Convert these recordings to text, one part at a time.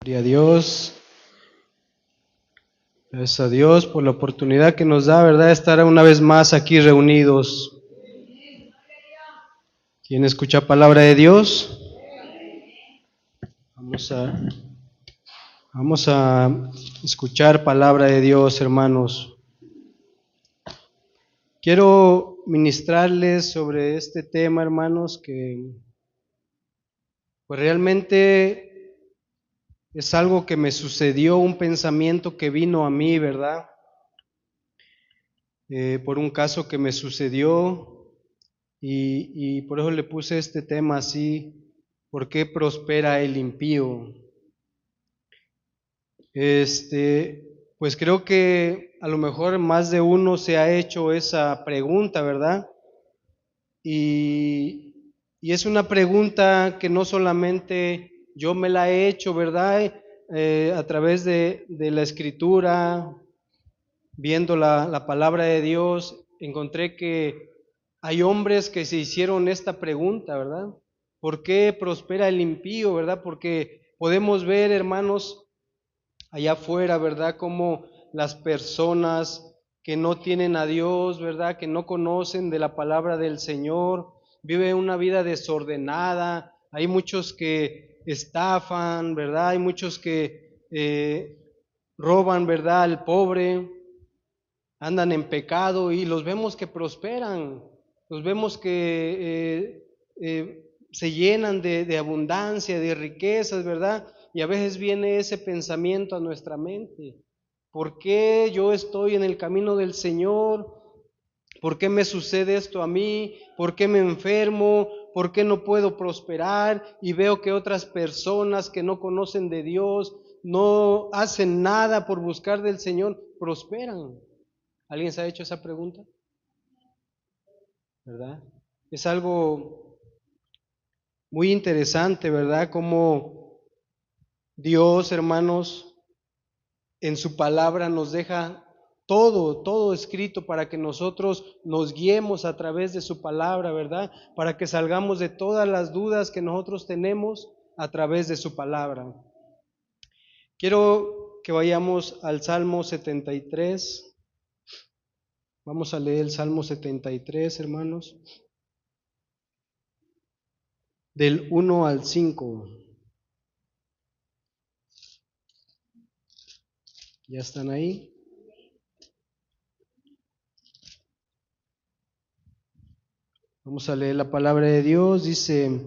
Gloria a Dios. Gracias a Dios por la oportunidad que nos da, ¿verdad?, de estar una vez más aquí reunidos. ¿Quién escucha palabra de Dios? Vamos a escuchar palabra de Dios, hermanos. Quiero ministrarles sobre este tema, hermanos, que pues realmente es algo que me sucedió, un pensamiento que vino a mí, ¿verdad? Por un caso que me sucedió y por eso le puse este tema así: ¿por qué prospera el impío? Pues creo que a lo mejor más de uno se ha hecho esa pregunta, ¿verdad? Y es una pregunta que no solamente yo me la he hecho, ¿verdad? A través de la escritura, viendo la palabra de Dios, encontré que hay hombres que se hicieron esta pregunta, ¿verdad? ¿Por qué prospera el impío, verdad? Porque podemos ver, hermanos, allá afuera, ¿verdad?, como las personas que no tienen a Dios, ¿verdad?, que no conocen de la palabra del Señor, viven una vida desordenada. Hay muchos que estafan, ¿verdad? Hay muchos que roban, ¿verdad?, al pobre, andan en pecado y los vemos que prosperan, los vemos que se llenan de abundancia, de riquezas, ¿verdad? Y a veces viene ese pensamiento a nuestra mente: ¿por qué yo estoy en el camino del Señor? ¿Por qué me sucede esto a mí? ¿Por qué me enfermo? ¿Por qué no puedo prosperar? Y veo que otras personas que no conocen de Dios, no hacen nada por buscar del Señor, prosperan. ¿Alguien se ha hecho esa pregunta? ¿Verdad? Es algo muy interesante, ¿verdad? Como Dios, hermanos, en su palabra nos deja todo escrito para que nosotros nos guiemos a través de su palabra, ¿verdad? Para que salgamos de todas las dudas que nosotros tenemos a través de su palabra. Quiero que vayamos al Salmo 73. Vamos a leer el Salmo 73, hermanos, del 1 al 5. ¿Ya están ahí? Vamos a leer la palabra de Dios. Dice: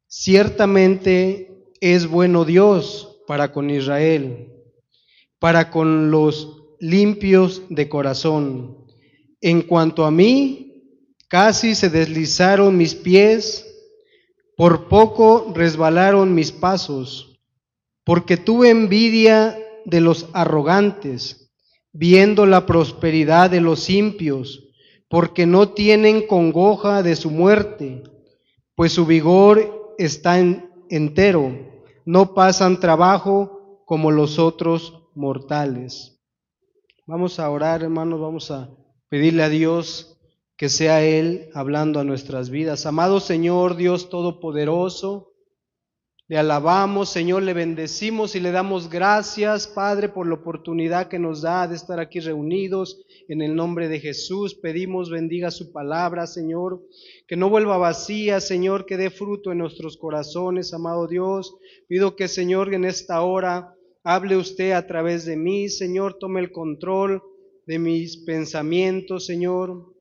ciertamente es bueno Dios para con Israel, para con los limpios de corazón. En cuanto a mí, casi se deslizaron mis pies, por poco resbalaron mis pasos, porque tuve envidia de los arrogantes, viendo la prosperidad de los impios, porque no tienen congoja de su muerte, pues su vigor está entero, no pasan trabajo como los otros mortales. Vamos a orar, hermanos, vamos a pedirle a Dios que sea Él hablando a nuestras vidas. Amado Señor, Dios Todopoderoso, le alabamos, Señor, le bendecimos y le damos gracias, Padre, por la oportunidad que nos da de estar aquí reunidos. En el nombre de Jesús pedimos bendiga su palabra, Señor, que no vuelva vacía, Señor, que dé fruto en nuestros corazones, amado Dios. Pido que, Señor, en esta hora hable usted a través de mí, Señor, tome el control de mis pensamientos, Señor.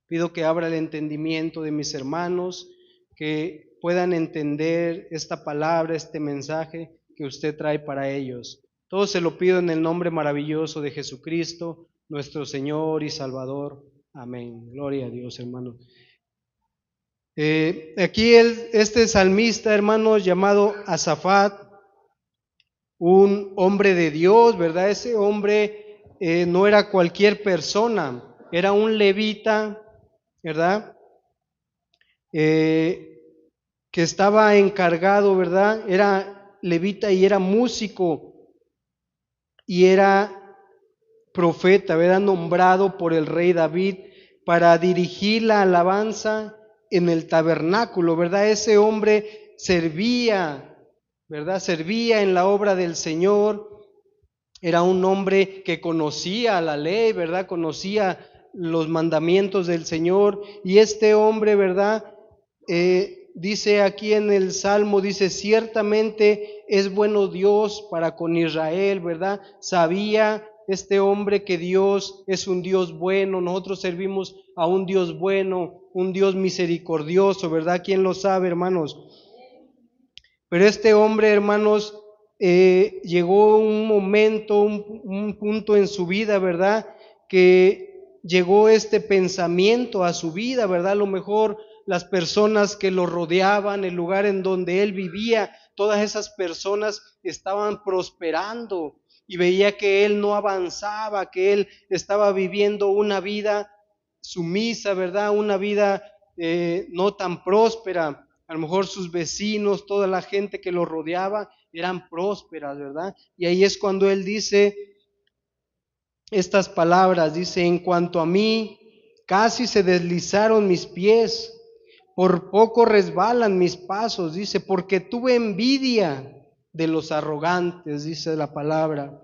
Pido que abra el entendimiento de mis hermanos, que puedan entender esta palabra, este mensaje que usted trae para ellos. Todo se lo pido en el nombre maravilloso de Jesucristo, nuestro Señor y Salvador. Amén. Gloria a Dios, hermano. Aquí este salmista, hermanos, llamado Asafat, un hombre de Dios, ¿verdad? Ese hombre no era cualquier persona, era un levita, ¿verdad? Que estaba encargado, ¿verdad? Era levita y era músico y era profeta, ¿verdad? Nombrado por el rey David para dirigir la alabanza en el tabernáculo, ¿verdad? Ese hombre servía, ¿verdad? Servía en la obra del Señor. Era un hombre que conocía la ley, ¿verdad? Conocía los mandamientos del Señor. Y este hombre, ¿verdad? Dice aquí en el Salmo, dice, ciertamente es bueno Dios para con Israel, ¿verdad? Sabía este hombre que Dios es un Dios bueno, nosotros servimos a un Dios bueno, un Dios misericordioso, ¿verdad? ¿Quién lo sabe, hermanos? Pero este hombre, hermanos, llegó un momento, un punto en su vida, ¿verdad? Que llegó este pensamiento a su vida, ¿verdad? A lo mejor las personas que lo rodeaban, el lugar en donde él vivía, todas esas personas estaban prosperando y veía que él no avanzaba, que él estaba viviendo una vida sumisa, ¿verdad? Una vida no tan próspera. A lo mejor sus vecinos, toda la gente que lo rodeaba eran prósperas, ¿verdad? Y ahí es cuando él dice estas palabras, dice, en cuanto a mí, casi se deslizaron mis pies, por poco resbalan mis pasos, dice, porque tuve envidia de los arrogantes, dice la palabra.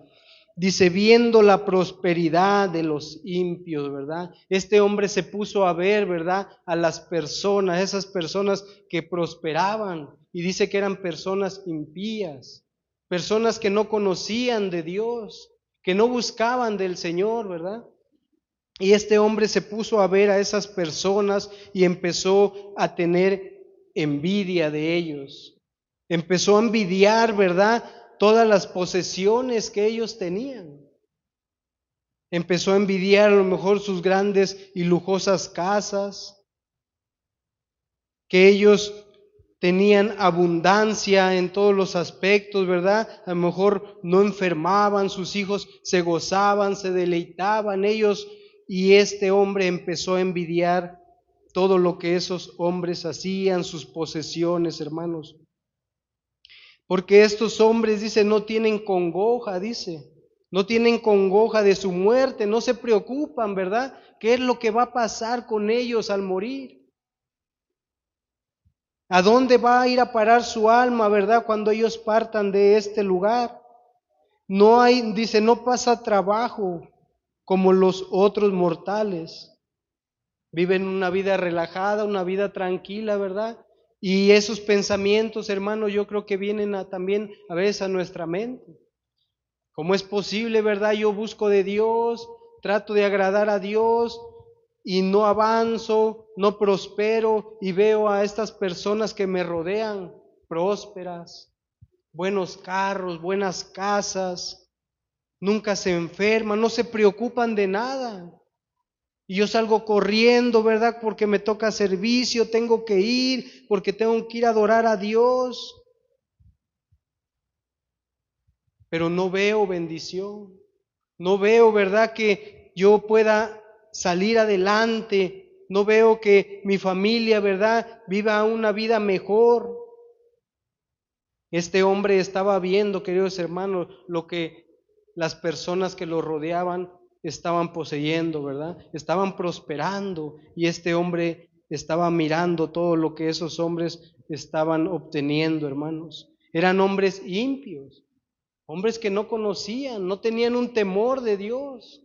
Dice, viendo la prosperidad de los impios, ¿verdad? Este hombre se puso a ver, ¿verdad? A las personas, esas personas que prosperaban, y dice que eran personas impías, personas que no conocían de Dios, que no buscaban del Señor, ¿verdad? Y este hombre se puso a ver a esas personas y empezó a tener envidia de ellos. Empezó a envidiar, ¿verdad? Todas las posesiones que ellos tenían. Empezó a envidiar a lo mejor sus grandes y lujosas casas, que ellos tenían abundancia en todos los aspectos, ¿verdad? A lo mejor no enfermaban, sus hijos se gozaban, se deleitaban ellos, y este hombre empezó a envidiar todo lo que esos hombres hacían, sus posesiones, hermanos. Porque estos hombres, dice, no tienen congoja, dice, no tienen congoja de su muerte, no se preocupan, ¿verdad? ¿Qué es lo que va a pasar con ellos al morir? ¿A dónde va a ir a parar su alma, verdad, cuando ellos partan de este lugar? No hay, dice, no pasa trabajo como los otros mortales. Viven una vida relajada, una vida tranquila, ¿verdad? Y esos pensamientos, hermanos, yo creo que vienen también a veces a nuestra mente. ¿Cómo es posible, verdad? Yo busco de Dios, trato de agradar a Dios y no avanzo, no prospero, y veo a estas personas que me rodean prósperas, buenos carros, buenas casas, nunca se enferman, no se preocupan de nada. Y yo salgo corriendo, ¿verdad? Porque me toca servicio, tengo que ir, porque tengo que ir a adorar a Dios, pero no veo bendición. No veo, ¿verdad?, que yo pueda salir adelante. No veo que mi familia, ¿verdad?, viva una vida mejor. Este hombre estaba viendo, queridos hermanos, lo que las personas que lo rodeaban estaban poseyendo, ¿verdad? Estaban prosperando, y este hombre estaba mirando todo lo que esos hombres estaban obteniendo, hermanos. Eran hombres impios, hombres que no conocían, no tenían un temor de Dios.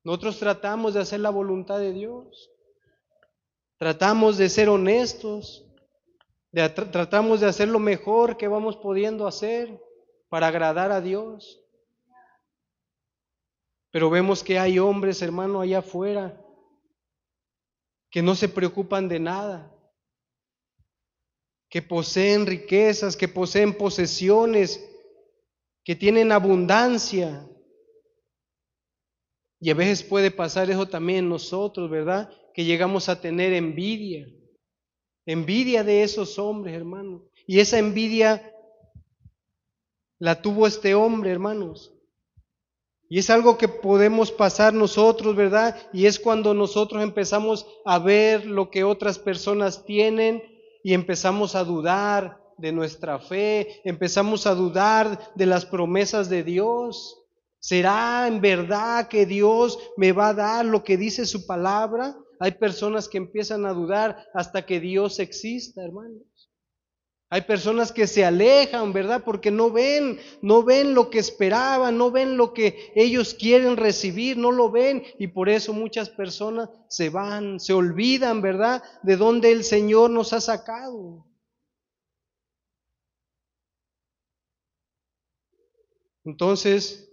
Nosotros tratamos de hacer la voluntad de Dios, tratamos de ser honestos, tratamos de hacer lo mejor que vamos pudiendo hacer para agradar a Dios. Pero vemos que hay hombres, hermano, allá afuera que no se preocupan de nada, que poseen riquezas, que poseen posesiones, que tienen abundancia. Y a veces puede pasar eso también en nosotros, ¿verdad? Que llegamos a tener envidia, envidia de esos hombres, hermano. Y esa envidia la tuvo este hombre, hermanos. Y es algo que podemos pasar nosotros, ¿verdad? Y es cuando nosotros empezamos a ver lo que otras personas tienen y empezamos a dudar de nuestra fe, empezamos a dudar de las promesas de Dios. ¿Será en verdad que Dios me va a dar lo que dice su palabra? Hay personas que empiezan a dudar hasta que Dios exista, hermanos. Hay personas que se alejan, ¿verdad? Porque no ven lo que esperaban, no ven lo que ellos quieren recibir, no lo ven. Y por eso muchas personas se van, se olvidan, ¿verdad? De dónde el Señor nos ha sacado. Entonces,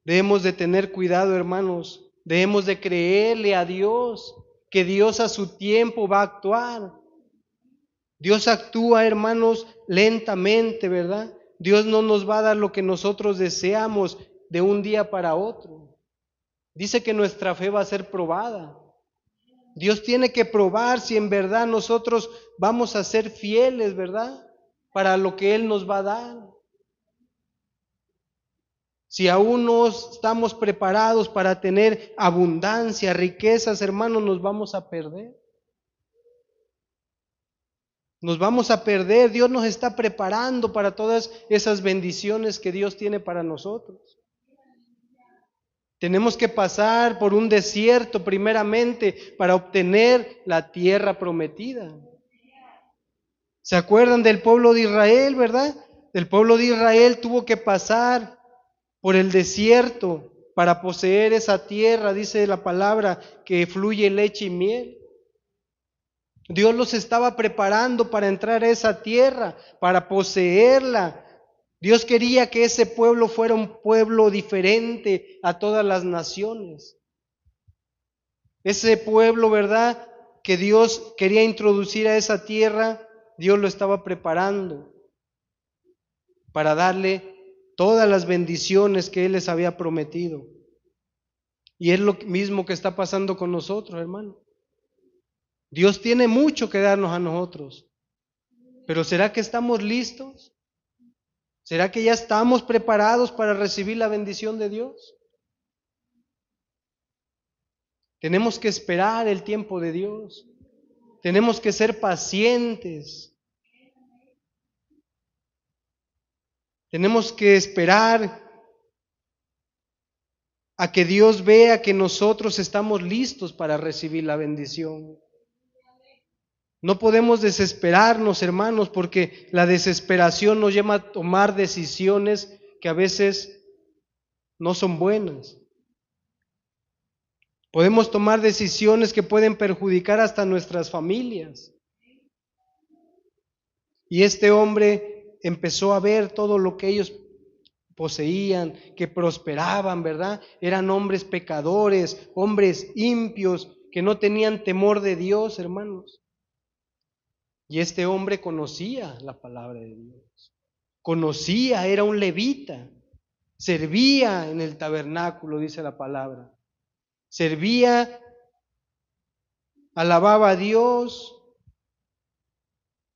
debemos de tener cuidado, hermanos. Debemos de creerle a Dios, que Dios a su tiempo va a actuar. Dios actúa, hermanos, lentamente, ¿verdad? Dios no nos va a dar lo que nosotros deseamos de un día para otro. Dice que nuestra fe va a ser probada. Dios tiene que probar si en verdad nosotros vamos a ser fieles, ¿verdad? Para lo que Él nos va a dar. Si aún no estamos preparados para tener abundancia, riquezas, hermanos, nos vamos a perder. Nos vamos a perder. Dios nos está preparando para todas esas bendiciones que Dios tiene para nosotros. Tenemos que pasar por un desierto primeramente para obtener la tierra prometida. ¿Se acuerdan del pueblo de Israel, verdad? El pueblo de Israel tuvo que pasar por el desierto para poseer esa tierra, dice la palabra, que fluye leche y miel. Dios los estaba preparando para entrar a esa tierra, para poseerla. Dios quería que ese pueblo fuera un pueblo diferente a todas las naciones. Ese pueblo, ¿verdad?, que Dios quería introducir a esa tierra, Dios lo estaba preparando para darle todas las bendiciones que Él les había prometido. Y es lo mismo que está pasando con nosotros, hermano. Dios tiene mucho que darnos a nosotros, pero ¿será que estamos listos? ¿Será que ya estamos preparados para recibir la bendición de Dios? Tenemos que esperar el tiempo de Dios. Tenemos que ser pacientes. Tenemos que esperar a que Dios vea que nosotros estamos listos para recibir la bendición. No podemos desesperarnos, hermanos, porque la desesperación nos lleva a tomar decisiones que a veces no son buenas. Podemos tomar decisiones que pueden perjudicar hasta nuestras familias. Y este hombre empezó a ver todo lo que ellos poseían, que prosperaban, ¿verdad? Eran hombres pecadores, hombres impios, que no tenían temor de Dios, hermanos. Y este hombre conocía la palabra de Dios. Conocía, era un levita. Servía en el tabernáculo, dice la palabra. Servía, alababa a Dios,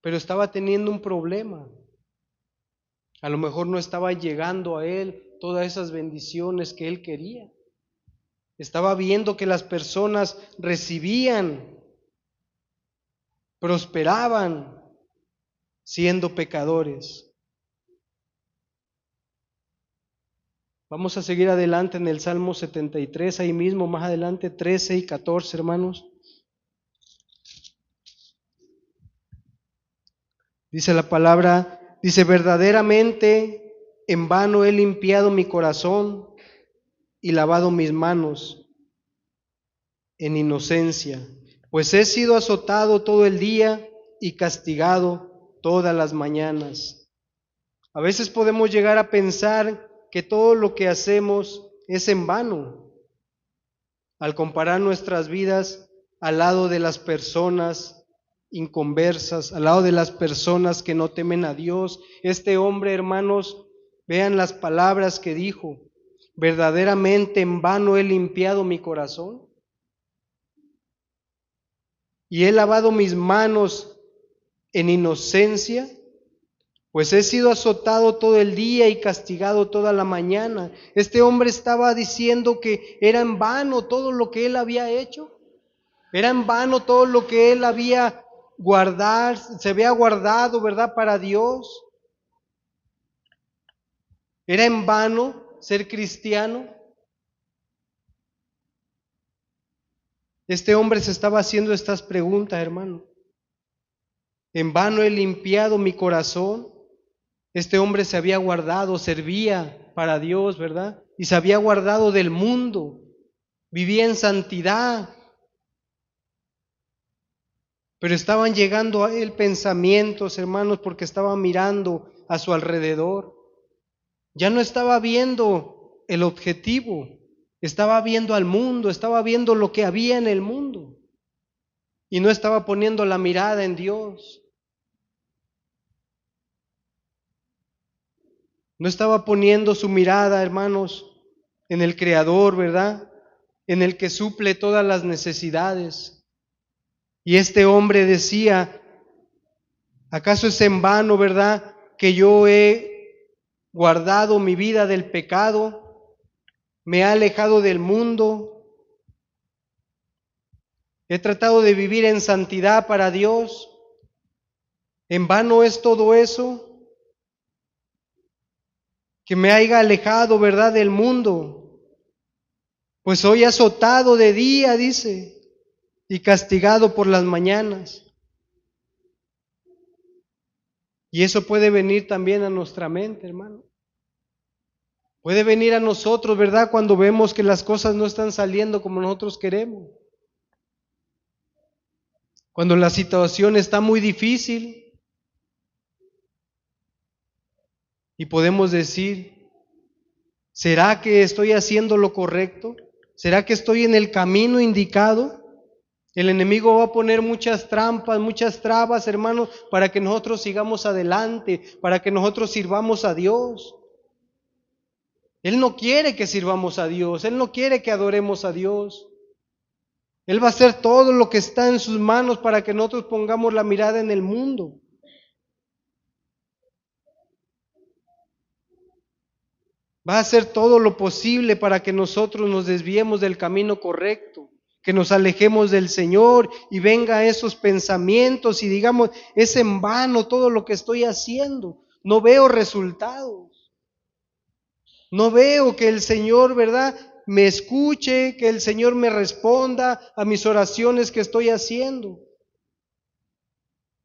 pero estaba teniendo un problema. A lo mejor no estaba llegando a él todas esas bendiciones que él quería. Estaba viendo que las personas recibían, prosperaban, siendo pecadores. Vamos a seguir adelante en el Salmo 73, ahí mismo, más adelante, 13 y 14, hermanos. Dice la palabra, dice, verdaderamente en vano he limpiado mi corazón y lavado mis manos en inocencia, pues he sido azotado todo el día y castigado todas las mañanas. A veces podemos llegar a pensar que todo lo que hacemos es en vano, al comparar nuestras vidas al lado de las personas inconversas, al lado de las personas que no temen a Dios. Este hombre, hermanos, vean las palabras que dijo, verdaderamente en vano he limpiado mi corazón y he lavado mis manos en inocencia, pues he sido azotado todo el día y castigado toda la mañana. Este hombre estaba diciendo que era en vano todo lo que él había hecho, era en vano todo lo que él había se había guardado, ¿verdad?, para Dios. Era en vano ser cristiano. Este hombre se estaba haciendo estas preguntas, hermano. En vano he limpiado mi corazón. Este hombre se había guardado, servía para Dios, ¿verdad? Y se había guardado del mundo, vivía en santidad. Pero estaban llegando a él pensamientos, hermanos, porque estaba mirando a su alrededor. Ya no estaba viendo el objetivo, estaba viendo al mundo, estaba viendo lo que había en el mundo. Y no estaba poniendo la mirada en Dios. No estaba poniendo su mirada, hermanos, en el Creador, ¿verdad? En el que suple todas las necesidades. Y este hombre decía, ¿acaso es en vano, verdad, que yo he guardado mi vida del pecado, me he alejado del mundo, he tratado de vivir en santidad para Dios? ¿En vano es todo eso? Que me haya alejado, verdad, del mundo, pues soy azotado de día, dice, y castigado por las mañanas. Y eso puede venir también a nuestra mente, hermano. Puede venir a nosotros, ¿verdad? Cuando vemos que las cosas no están saliendo como nosotros queremos. Cuando la situación está muy difícil y podemos decir, ¿será que estoy haciendo lo correcto? ¿Será que estoy en el camino indicado? El enemigo va a poner muchas trampas, muchas trabas, hermanos, para que nosotros sigamos adelante, para que nosotros sirvamos a Dios. Él no quiere que sirvamos a Dios, Él no quiere que adoremos a Dios. Él va a hacer todo lo que está en sus manos para que nosotros pongamos la mirada en el mundo. Va a hacer todo lo posible para que nosotros nos desviemos del camino correcto, que nos alejemos del Señor y venga esos pensamientos y digamos, es en vano todo lo que estoy haciendo, no veo resultados, no veo que el Señor, ¿verdad?, me escuche, que el Señor me responda a mis oraciones que estoy haciendo.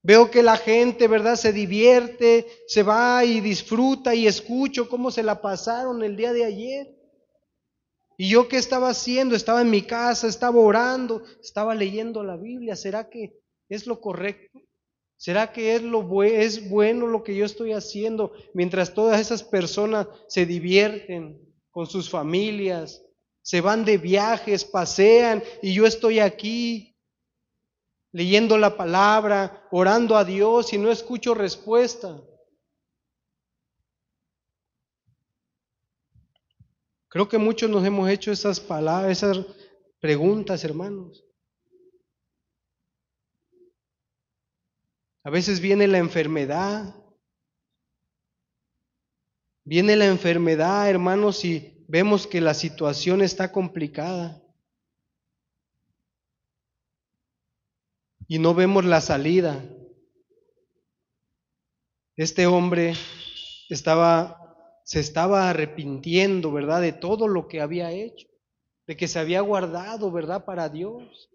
Veo que la gente, ¿verdad?, se divierte, se va y disfruta y escucho cómo se la pasaron el día de ayer. ¿Y yo qué estaba haciendo? Estaba en mi casa, estaba orando, estaba leyendo la Biblia. ¿Será que es lo correcto? ¿Será que es bueno lo que yo estoy haciendo mientras todas esas personas se divierten con sus familias, se van de viajes, pasean y yo estoy aquí leyendo la palabra, orando a Dios y no escucho respuesta? Creo que muchos nos hemos hecho esas palabras, esas preguntas, hermanos. A veces viene la enfermedad, hermanos, y vemos que la situación está complicada y no vemos la salida. Este hombre se estaba arrepintiendo, ¿verdad?, de todo lo que había hecho, de que se había guardado, ¿verdad?, para Dios,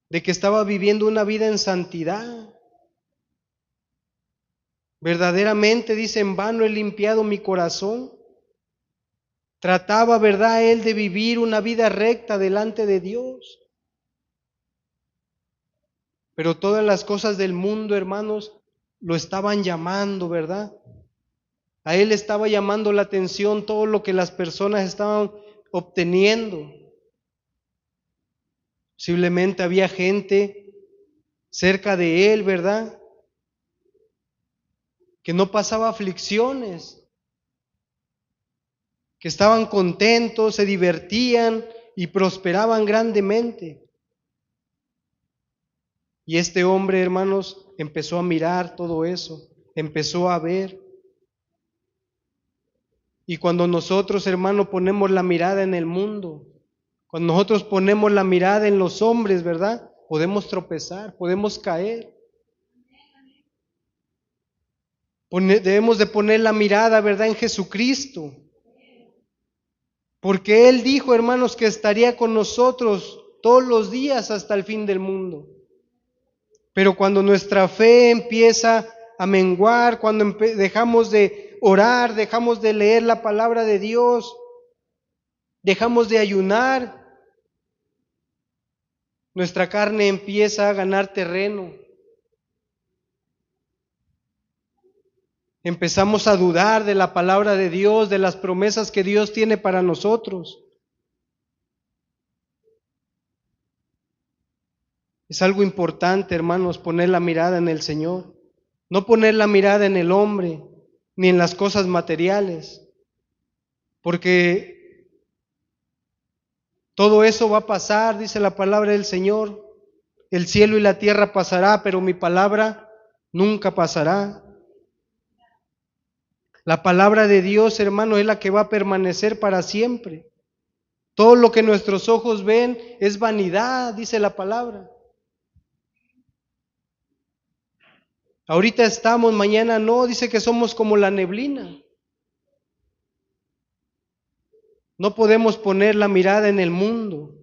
de que estaba viviendo una vida en santidad. Verdaderamente, dice, en vano he limpiado mi corazón. Trataba, ¿verdad?, él de vivir una vida recta delante de Dios. Pero todas las cosas del mundo, hermanos, lo estaban llamando, ¿verdad? A él estaba llamando la atención todo lo que las personas estaban obteniendo. Posiblemente había gente cerca de él, ¿verdad?, que no pasaba aflicciones, que estaban contentos, se divertían y prosperaban grandemente. Y este hombre, hermanos, empezó a mirar todo eso, empezó a ver. Y cuando nosotros, hermanos, ponemos la mirada en el mundo, cuando nosotros ponemos la mirada en los hombres, ¿verdad?, podemos tropezar, podemos caer. Debemos de poner la mirada, ¿verdad?, en Jesucristo. Porque Él dijo, hermanos, que estaría con nosotros todos los días hasta el fin del mundo. Pero cuando nuestra fe empieza a menguar, cuando dejamos de orar, dejamos de leer la palabra de Dios, dejamos de ayunar, nuestra carne empieza a ganar terreno. Empezamos a dudar de la palabra de Dios, de las promesas que Dios tiene para nosotros. Es algo importante, hermanos, poner la mirada en el Señor. No poner la mirada en el hombre, ni en las cosas materiales. Porque todo eso va a pasar, dice la palabra del Señor. El cielo y la tierra pasará, pero mi palabra nunca pasará. La palabra de Dios, hermano, es la que va a permanecer para siempre. Todo lo que nuestros ojos ven es vanidad, dice la palabra. Ahorita estamos, mañana no, dice que somos como la neblina. No podemos poner la mirada en el mundo.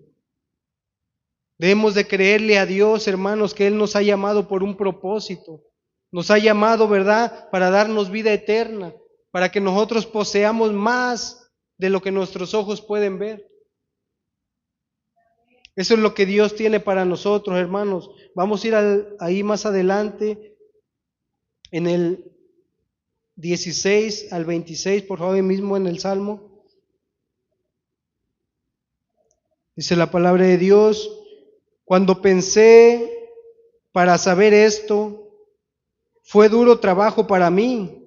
Debemos de creerle a Dios, hermanos, que Él nos ha llamado por un propósito. Nos ha llamado, ¿verdad?, para darnos vida eterna, para que nosotros poseamos más de lo que nuestros ojos pueden ver. Eso es lo que Dios tiene para nosotros, hermanos. Vamos a ir ahí más adelante, en el 16 al 26, por favor, ahí mismo en el Salmo. Dice la palabra de Dios: cuando pensé para saber esto, fue duro trabajo para mí,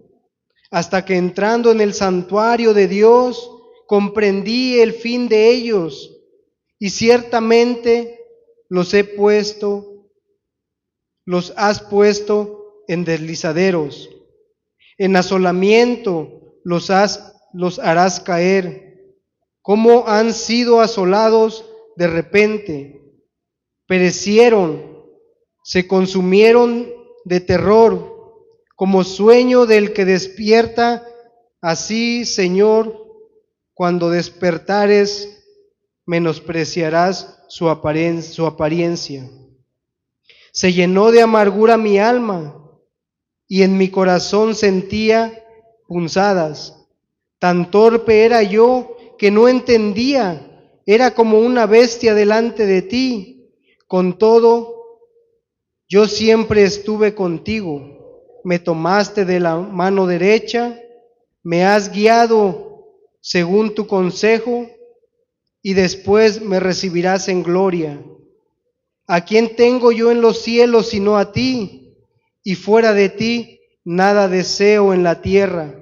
hasta que entrando en el santuario de Dios, comprendí el fin de ellos, y ciertamente los has puesto en deslizaderos, en asolamiento los harás caer, como han sido asolados de repente, perecieron, se consumieron de terror, como sueño del que despierta. Así, Señor, cuando despertares, menospreciarás su apariencia. Se llenó de amargura mi alma, y en mi corazón sentía punzadas. Tan torpe era yo que no entendía, era como una bestia delante de ti. Con todo, yo siempre estuve contigo. Me tomaste de la mano derecha, me has guiado según tu consejo, y después me recibirás en gloria. ¿A quién tengo yo en los cielos sino a ti? Y fuera de ti nada deseo en la tierra.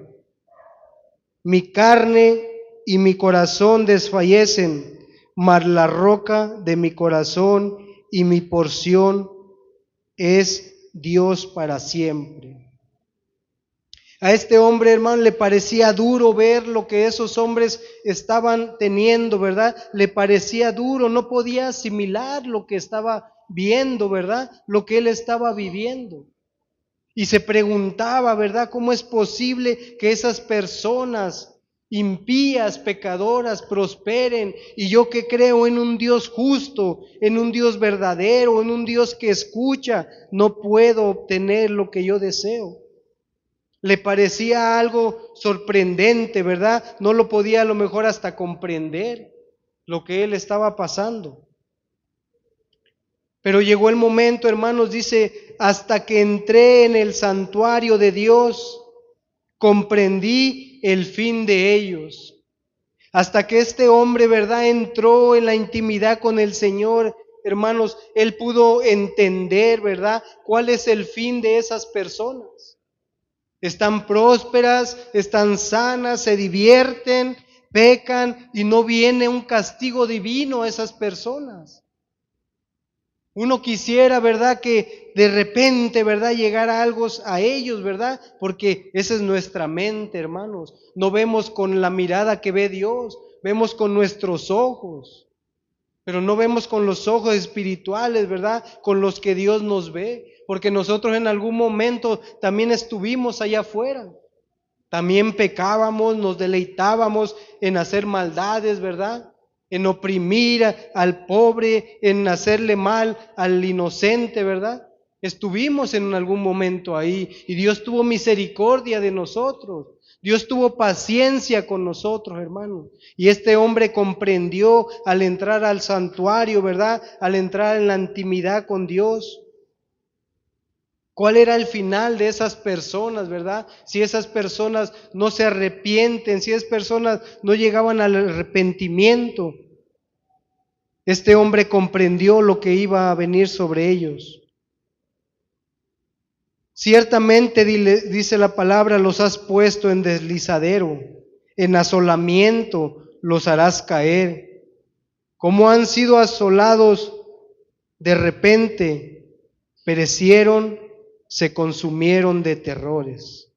Mi carne y mi corazón desfallecen, mas la roca de mi corazón y mi porción es Dios para siempre. A este hombre, hermano, le parecía duro ver lo que esos hombres estaban teniendo, ¿verdad? Le parecía duro, no podía asimilar lo que estaba viendo, ¿verdad? Lo que él estaba viviendo. Y se preguntaba, ¿verdad?, ¿cómo es posible que esas personas impías, pecadoras, prosperen? Y yo que creo en un Dios justo, en un Dios verdadero, en un Dios que escucha, no puedo obtener lo que yo deseo. Le parecía algo sorprendente, ¿verdad? No lo podía a lo mejor hasta comprender lo que él estaba pasando. Pero llegó el momento, hermanos, dice: hasta que entré en el santuario de Dios, comprendí el fin de ellos. Hasta que este hombre, ¿verdad?, entró en la intimidad con el Señor, hermanos, él pudo entender, ¿verdad?, cuál es el fin de esas personas. Están prósperas, están sanas, se divierten, pecan y no viene un castigo divino a esas personas. Uno quisiera, ¿verdad?, que de repente, ¿verdad?, llegara algo a ellos, ¿verdad? Porque esa es nuestra mente, hermanos. No vemos con la mirada que ve Dios, vemos con nuestros ojos, pero no vemos con los ojos espirituales, ¿verdad?, con los que Dios nos ve. Porque nosotros en algún momento también estuvimos allá afuera. También pecábamos, nos deleitábamos en hacer maldades, ¿verdad?, en oprimir al pobre, en hacerle mal al inocente, ¿verdad? Estuvimos en algún momento ahí y Dios tuvo misericordia de nosotros. Dios tuvo paciencia con nosotros, hermanos. Y este hombre comprendió al entrar al santuario, ¿verdad? Al entrar en la intimidad con Dios. ¿Cuál era el final de esas personas, verdad? Si esas personas no se arrepienten, si esas personas no llegaban al arrepentimiento, este hombre comprendió lo que iba a venir sobre ellos. Ciertamente, dice la palabra, los has puesto en deslizadero, en asolamiento los harás caer. Como han sido asolados de repente, perecieron, se consumieron de terrores.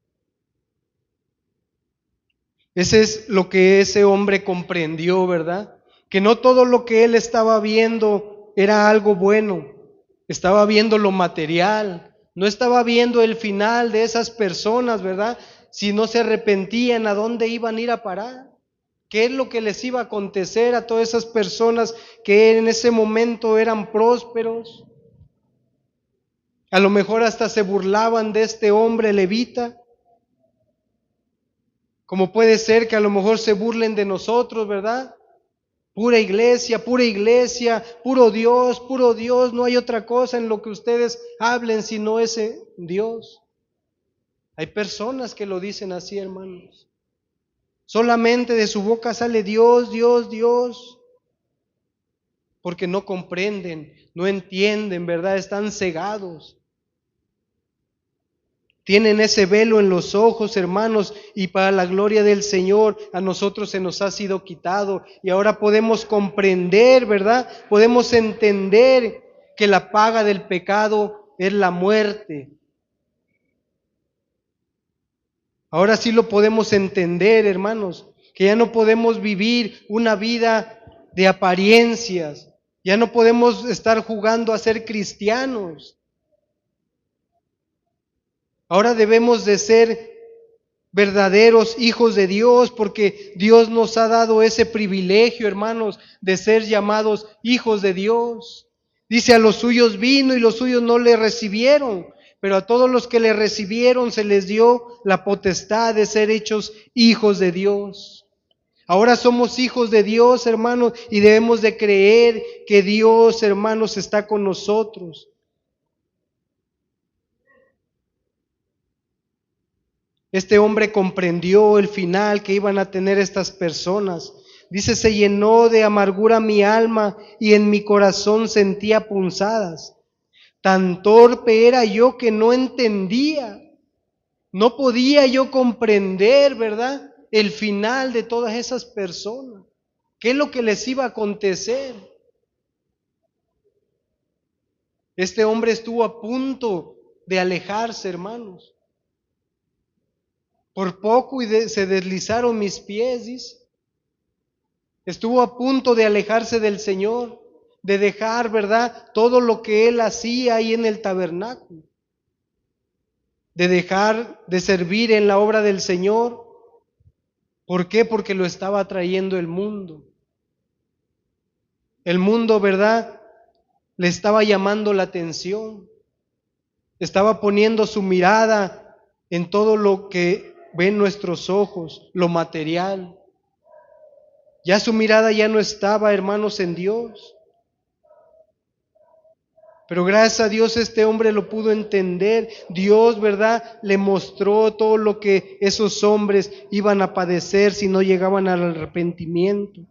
Ese es lo que ese hombre comprendió, ¿verdad? Que no todo lo que él estaba viendo era algo bueno. Estaba viendo lo material, no estaba viendo el final de esas personas, ¿verdad? Si no se arrepentían, ¿a dónde iban a ir a parar? ¿Qué es lo que les iba a acontecer a todas esas personas que en ese momento eran prósperos? A lo mejor hasta se burlaban de este hombre levita. Como puede ser que a lo mejor se burlen de nosotros, ¿verdad? Pura iglesia, puro Dios, no hay otra cosa en lo que ustedes hablen sino ese Dios. Hay personas que lo dicen así, hermanos. Solamente de su boca sale Dios, Dios, Dios, porque no comprenden, no entienden, ¿verdad? Están cegados. Tienen ese velo en los ojos, hermanos, y para la gloria del Señor a nosotros se nos ha sido quitado y ahora podemos comprender, ¿verdad? Podemos entender que la paga del pecado es la muerte. Ahora sí lo podemos entender, hermanos, que ya no podemos vivir una vida de apariencias, ya no podemos estar jugando a ser cristianos. Ahora debemos de ser verdaderos hijos de Dios, porque Dios nos ha dado ese privilegio, hermanos, de ser llamados hijos de Dios. Dice, a los suyos vino y los suyos no le recibieron, pero a todos los que le recibieron se les dio la potestad de ser hechos hijos de Dios. Ahora somos hijos de Dios, hermanos, y debemos de creer que Dios, hermanos, está con nosotros. Este hombre comprendió el final que iban a tener estas personas. Dice, se llenó de amargura mi alma y en mi corazón sentía punzadas. Tan torpe era yo que no entendía. No podía yo comprender, ¿verdad? El final de todas esas personas. ¿Qué es lo que les iba a acontecer? Este hombre estuvo a punto de alejarse, hermanos. Por poco se deslizaron mis pies, dice. Estuvo a punto de alejarse del Señor, de dejar, ¿verdad?, todo lo que él hacía ahí en el tabernáculo, de dejar de servir en la obra del Señor. ¿Por qué? Porque lo estaba trayendo el mundo. El mundo, ¿verdad?, le estaba llamando la atención. Estaba poniendo su mirada en todo lo que ven nuestros ojos, lo material. Ya su mirada ya no estaba, hermanos, en Dios. Pero gracias a Dios este hombre lo pudo entender. Dios, ¿verdad?, le mostró todo lo que esos hombres iban a padecer si no llegaban al arrepentimiento.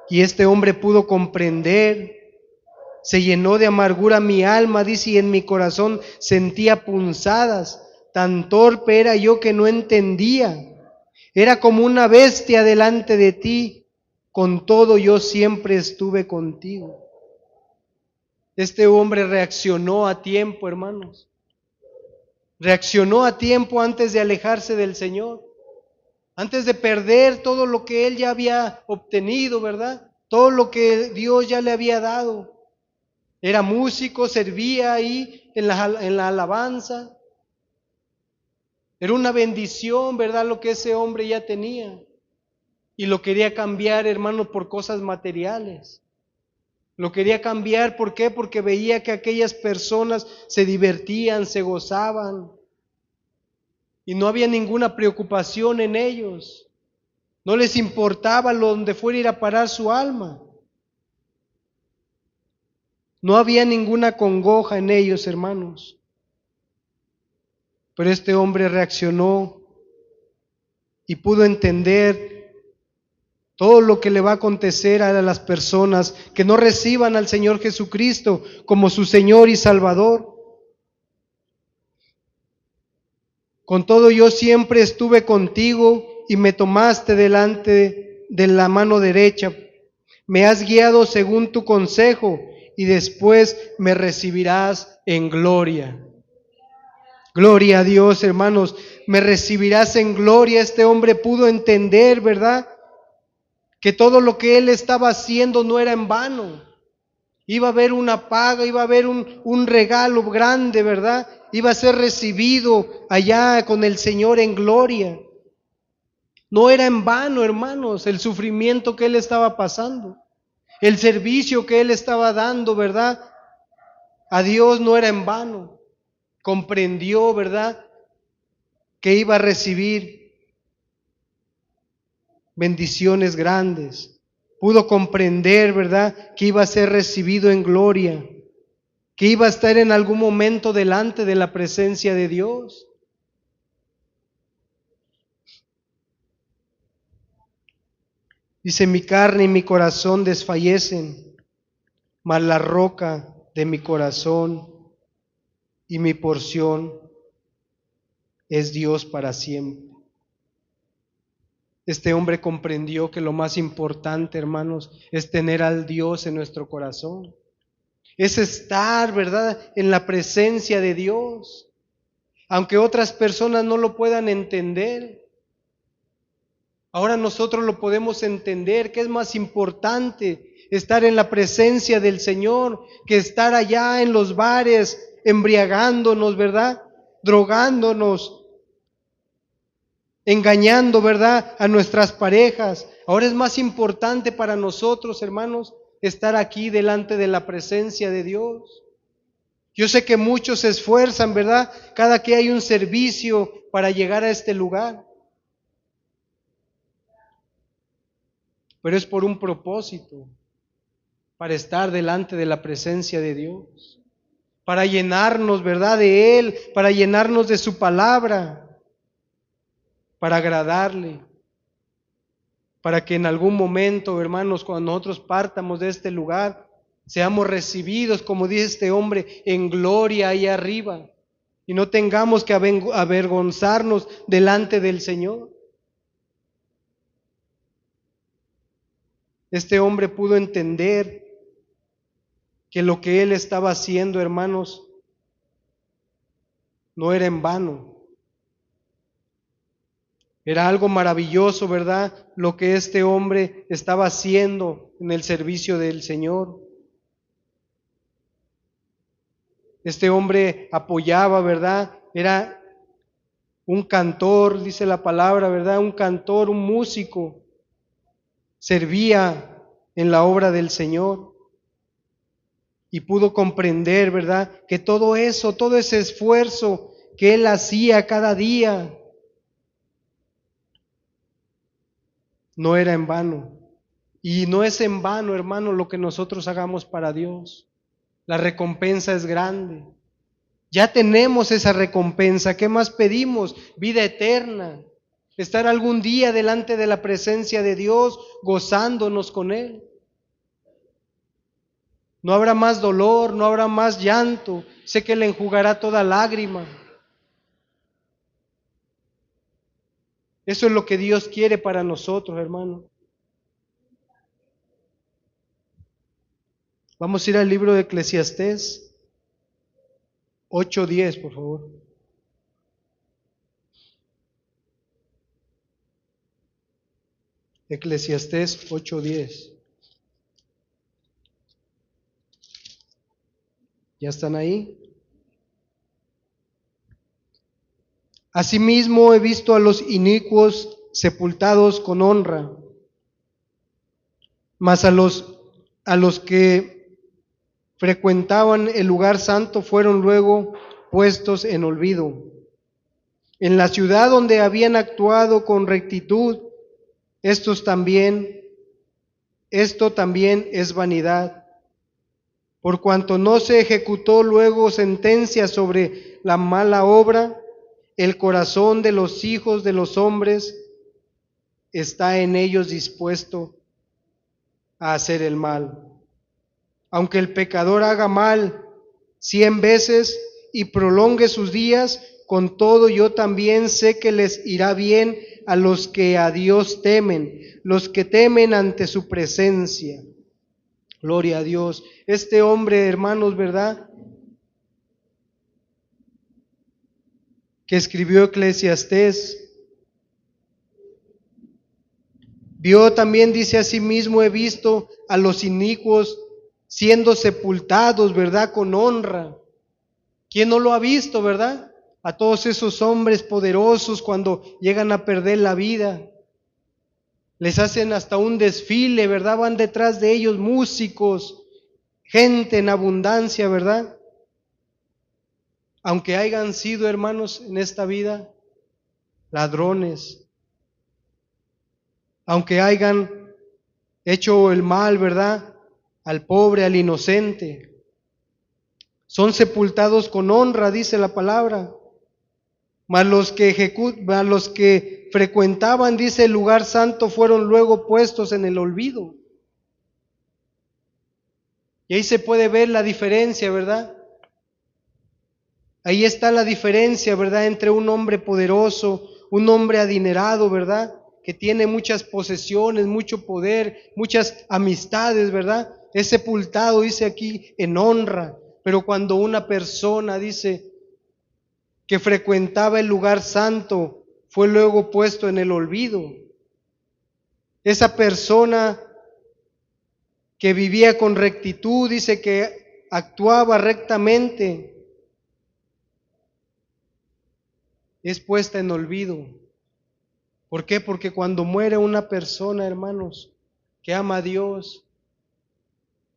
Y este hombre pudo comprender. Se llenó de amargura mi alma, dice, y en mi corazón sentía punzadas. Tan torpe era yo que no entendía. Era como una bestia delante de ti. Con todo yo siempre estuve contigo. Este hombre reaccionó a tiempo, hermanos. Reaccionó a tiempo antes de alejarse del Señor. Antes de perder todo lo que él ya había obtenido, ¿verdad? Todo lo que Dios ya le había dado. Era músico, servía ahí en la alabanza. Era una bendición, ¿verdad?, lo que ese hombre ya tenía. Y lo quería cambiar, hermano, por cosas materiales. Lo quería cambiar, ¿por qué? Porque veía que aquellas personas se divertían, se gozaban y no había ninguna preocupación en ellos. No les importaba donde fuera a ir a parar su alma. No había ninguna congoja en ellos, hermanos. Pero este hombre reaccionó y pudo entender todo lo que le va a acontecer a las personas que no reciban al Señor Jesucristo como su Señor y Salvador. Con todo, yo siempre estuve contigo y me tomaste delante de la mano derecha. Me has guiado según tu consejo y después me recibirás en gloria. Gloria a Dios, hermanos, me recibirás en gloria. Este hombre pudo entender, ¿verdad?, que todo lo que él estaba haciendo no era en vano. Iba a haber una paga, iba a haber un regalo grande, ¿verdad? Iba a ser recibido allá con el Señor en gloria. No era en vano, hermanos, el sufrimiento que él estaba pasando. El servicio que él estaba dando, ¿verdad?, a Dios no era en vano. Comprendió, ¿verdad?, que iba a recibir bendiciones grandes. Pudo comprender, ¿verdad?, que iba a ser recibido en gloria, que iba a estar en algún momento delante de la presencia de Dios. Dice, mi carne y mi corazón desfallecen, mas la roca de mi corazón y mi porción es Dios para siempre. Este hombre comprendió que lo más importante, hermanos, es tener al Dios en nuestro corazón. Es estar, ¿verdad?, en la presencia de Dios. Aunque otras personas no lo puedan entender, ahora nosotros lo podemos entender, que es más importante estar en la presencia del Señor que estar allá en los bares embriagándonos, ¿verdad?, drogándonos, engañando, ¿verdad?, a nuestras parejas. Ahora es más importante para nosotros, hermanos, estar aquí delante de la presencia de Dios. Yo sé que muchos se esfuerzan, ¿verdad?, cada que hay un servicio para llegar a este lugar. Pero es por un propósito, para estar delante de la presencia de Dios, para llenarnos, ¿verdad?, de Él, para llenarnos de su palabra, para agradarle, para que en algún momento, hermanos, cuando nosotros partamos de este lugar, seamos recibidos, como dice este hombre, en gloria ahí arriba, y no tengamos que avergonzarnos delante del Señor. Este hombre pudo entender que lo que él estaba haciendo, hermanos, no era en vano. Era algo maravilloso, ¿verdad?, lo que este hombre estaba haciendo en el servicio del Señor. Este hombre apoyaba, ¿verdad? Era un cantor, dice la palabra, ¿verdad? Un cantor, un músico. Servía en la obra del Señor. Y pudo comprender, ¿verdad?, que todo eso, todo ese esfuerzo que él hacía cada día, no era en vano. Y no es en vano, hermano, lo que nosotros hagamos para Dios. La recompensa es grande. Ya tenemos esa recompensa. ¿Qué más pedimos? Vida eterna. Estar algún día delante de la presencia de Dios, gozándonos con Él. No habrá más dolor, no habrá más llanto. Sé que le enjugará toda lágrima. Eso es lo que Dios quiere para nosotros, hermano. Vamos a ir al libro de Eclesiastés 8:10, por favor. Eclesiastés 8:10. ¿Ya están ahí? Asimismo he visto a los inicuos sepultados con honra, mas a los que frecuentaban el lugar santo fueron luego puestos en olvido. En la ciudad donde habían actuado con rectitud, esto también es vanidad, por cuanto no se ejecutó luego sentencia sobre la mala obra, el corazón de los hijos de los hombres está en ellos dispuesto a hacer el mal. Aunque el pecador haga mal 100 veces y prolongue sus días, con todo yo también sé que les irá bien a los que a Dios temen, los que temen ante su presencia. Gloria a Dios. Este hombre, hermanos, ¿verdad?, que escribió Eclesiastés, vio también, dice asimismo, he visto a los inicuos siendo sepultados, ¿verdad?, con honra. ¿Quién no lo ha visto, verdad? A todos esos hombres poderosos cuando llegan a perder la vida. Les hacen hasta un desfile, ¿verdad? Van detrás de ellos músicos, gente en abundancia, ¿verdad? Aunque hayan sido, hermanos, en esta vida ladrones, aunque hayan hecho el mal, ¿verdad?, al pobre, al inocente, son sepultados con honra, dice la palabra. Mas los que frecuentaban, dice, el lugar santo, fueron luego puestos en el olvido. Y ahí se puede ver la diferencia, ¿verdad? Ahí está la diferencia, ¿verdad?, entre un hombre poderoso, un hombre adinerado, ¿verdad?, que tiene muchas posesiones, mucho poder, muchas amistades, ¿verdad? Es sepultado, dice aquí, en honra. Pero cuando una persona, dice, que frecuentaba el lugar santo, fue luego puesto en el olvido. Esa persona que vivía con rectitud, dice, que actuaba rectamente, es puesta en olvido. ¿Por qué? Porque cuando muere una persona, hermanos, que ama a Dios,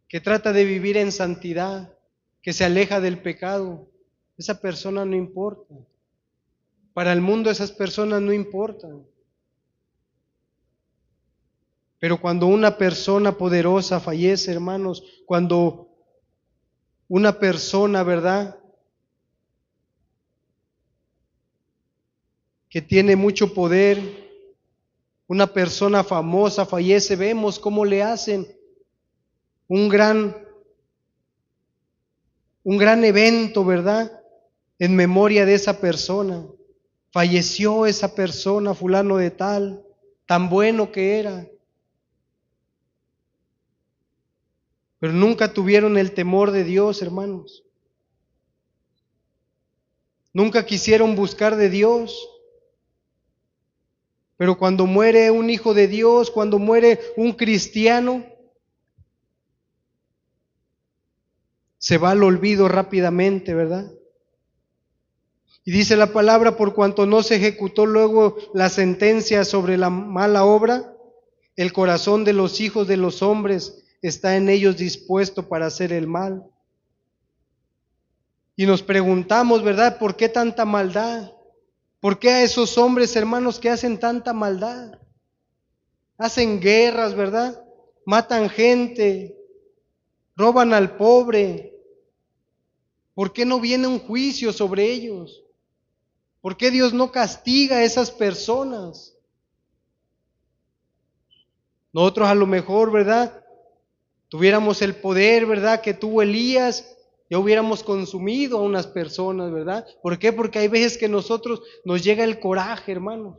que trata de vivir en santidad, que se aleja del pecado, esa persona no importa. Para el mundo esas personas no importan. Pero cuando una persona poderosa fallece, hermanos, cuando una persona, ¿verdad?, que tiene mucho poder, una persona famosa fallece, vemos cómo le hacen un gran evento, ¿verdad?, en memoria de esa persona. Falleció esa persona, fulano de tal, tan bueno que era. Pero nunca tuvieron el temor de Dios, hermanos. Nunca quisieron buscar de Dios. Pero cuando muere un hijo de Dios, cuando muere un cristiano, se va al olvido rápidamente, ¿verdad? Y dice la palabra, por cuanto no se ejecutó luego la sentencia sobre la mala obra, el corazón de los hijos de los hombres está en ellos dispuesto para hacer el mal. Y nos preguntamos, ¿verdad?, ¿por qué tanta maldad? ¿Por qué a esos hombres, hermanos, que hacen tanta maldad? Hacen guerras, ¿verdad? Matan gente, roban al pobre. ¿Por qué no viene un juicio sobre ellos? ¿Por qué Dios no castiga a esas personas? Nosotros a lo mejor, ¿verdad?, tuviéramos el poder, ¿verdad?, que tuvo Elías, ya hubiéramos consumido a unas personas, ¿verdad? ¿Por qué? Porque hay veces que nosotros nos llega el coraje, hermanos,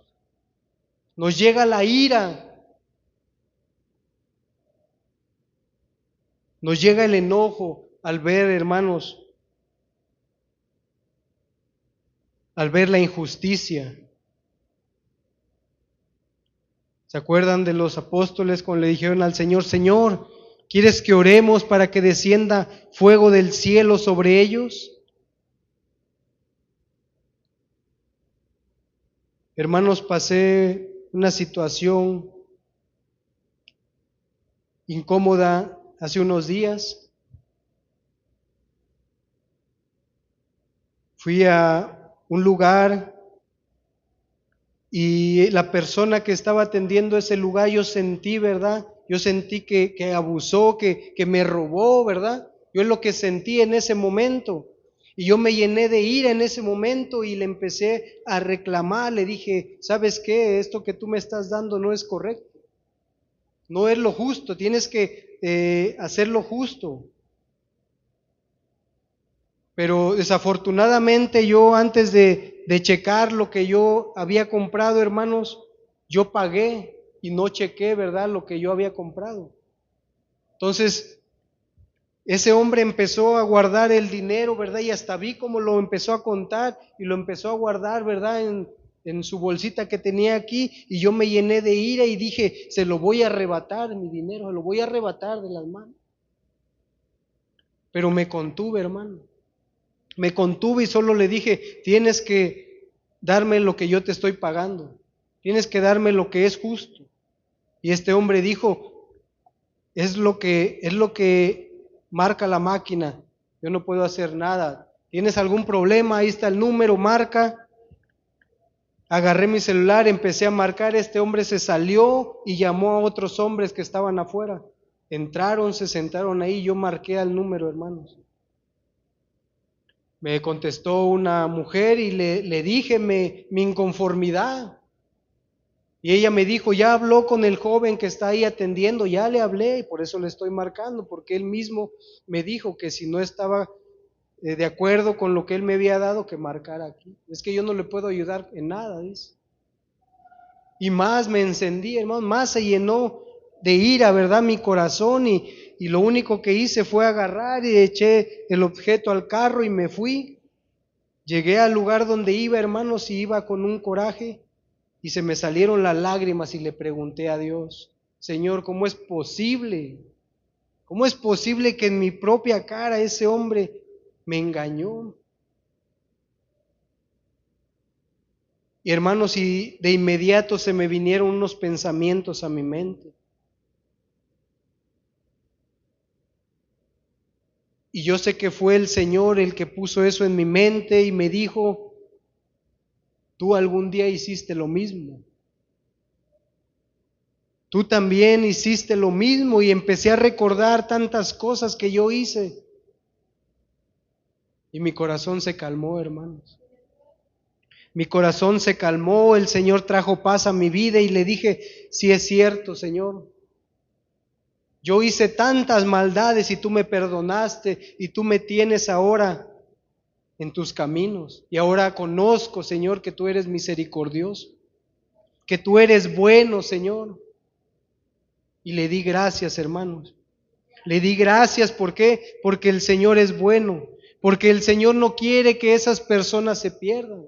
nos llega la ira, nos llega el enojo al ver, hermanos, al ver la injusticia. ¿Se acuerdan de los apóstoles cuando le dijeron al Señor, Señor, ¿quieres que oremos para que descienda fuego del cielo sobre ellos? Hermanos, pasé una situación incómoda hace unos días. Fui a un lugar y la persona que estaba atendiendo ese lugar, yo sentí, ¿verdad? Yo sentí que abusó, que me robó, ¿verdad? Yo es lo que sentí en ese momento. Y yo me llené de ira en ese momento y le empecé a reclamar, le dije, ¿sabes qué? Esto que tú me estás dando no es correcto, no es lo justo, tienes que hacer lo justo. Pero desafortunadamente yo antes de checar lo que yo había comprado, hermanos, yo pagué y no chequé, ¿verdad?, lo que yo había comprado. Entonces, ese hombre empezó a guardar el dinero, ¿verdad? Y hasta vi cómo lo empezó a contar y lo empezó a guardar, ¿verdad? En su bolsita que tenía aquí, y yo me llené de ira y dije, se lo voy a arrebatar mi dinero, se lo voy a arrebatar de las manos. Pero me contuve, hermano. Me contuve y solo le dije, tienes que darme lo que yo te estoy pagando, tienes que darme lo que es justo. Y este hombre dijo, es lo que marca la máquina, yo no puedo hacer nada. ¿Tienes algún problema? Ahí está el número, marca. Agarré mi celular, empecé a marcar, este hombre se salió y llamó a otros hombres que estaban afuera. Entraron, se sentaron ahí, yo marqué al número, hermanos. Me contestó una mujer y le dije mi inconformidad. Y ella me dijo, ya habló con el joven que está ahí atendiendo, ya le hablé y por eso le estoy marcando, porque él mismo me dijo que si no estaba de acuerdo con lo que él me había dado, que marcara aquí. Es que yo no le puedo ayudar en nada, dice. Y más me encendí, hermano, más se llenó de ira, ¿verdad? Mi corazón y lo único que hice fue agarrar y eché el objeto al carro y me fui. Llegué al lugar donde iba, hermanos, y iba con un coraje y se me salieron las lágrimas y le pregunté a Dios, Señor, ¿cómo es posible? ¿Cómo es posible que en mi propia cara ese hombre me engañó? Y hermanos, y de inmediato se me vinieron unos pensamientos a mi mente. Y yo sé que fue el Señor el que puso eso en mi mente y me dijo, tú algún día hiciste lo mismo. Tú también hiciste lo mismo y empecé a recordar tantas cosas que yo hice. Y mi corazón se calmó, hermanos. Mi corazón se calmó, el Señor trajo paz a mi vida y le dije, sí es cierto, Señor. Yo hice tantas maldades y tú me perdonaste y tú me tienes ahora en tus caminos. Y ahora conozco, Señor, que tú eres misericordioso, que tú eres bueno, Señor. Y le di gracias, hermanos. Le di gracias, ¿por qué? Porque el Señor es bueno, porque el Señor no quiere que esas personas se pierdan.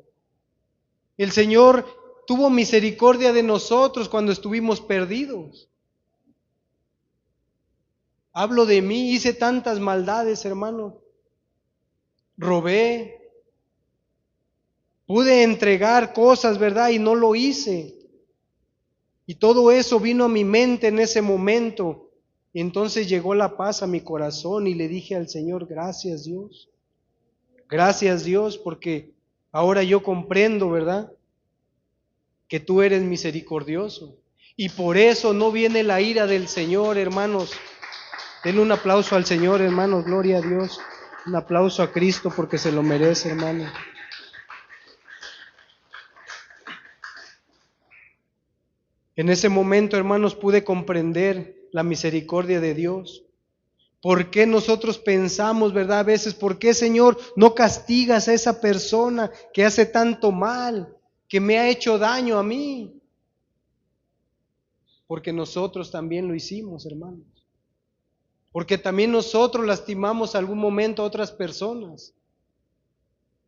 El Señor tuvo misericordia de nosotros cuando estuvimos perdidos. Hablo de mí, hice tantas maldades, hermano. Robé, pude entregar cosas, ¿verdad? Y no lo hice. Y todo eso vino a mi mente en ese momento. Y entonces llegó la paz a mi corazón y le dije al Señor, gracias Dios. Gracias Dios, porque ahora yo comprendo, ¿verdad?, que tú eres misericordioso. Y por eso no viene la ira del Señor, hermanos. Denle un aplauso al Señor, hermanos, gloria a Dios. Un aplauso a Cristo porque se lo merece, hermano. En ese momento, hermanos, pude comprender la misericordia de Dios. ¿Por qué nosotros pensamos, verdad, a veces, por qué, Señor, no castigas a esa persona que hace tanto mal, que me ha hecho daño a mí? Porque nosotros también lo hicimos, hermanos. Porque también nosotros lastimamos algún momento a otras personas.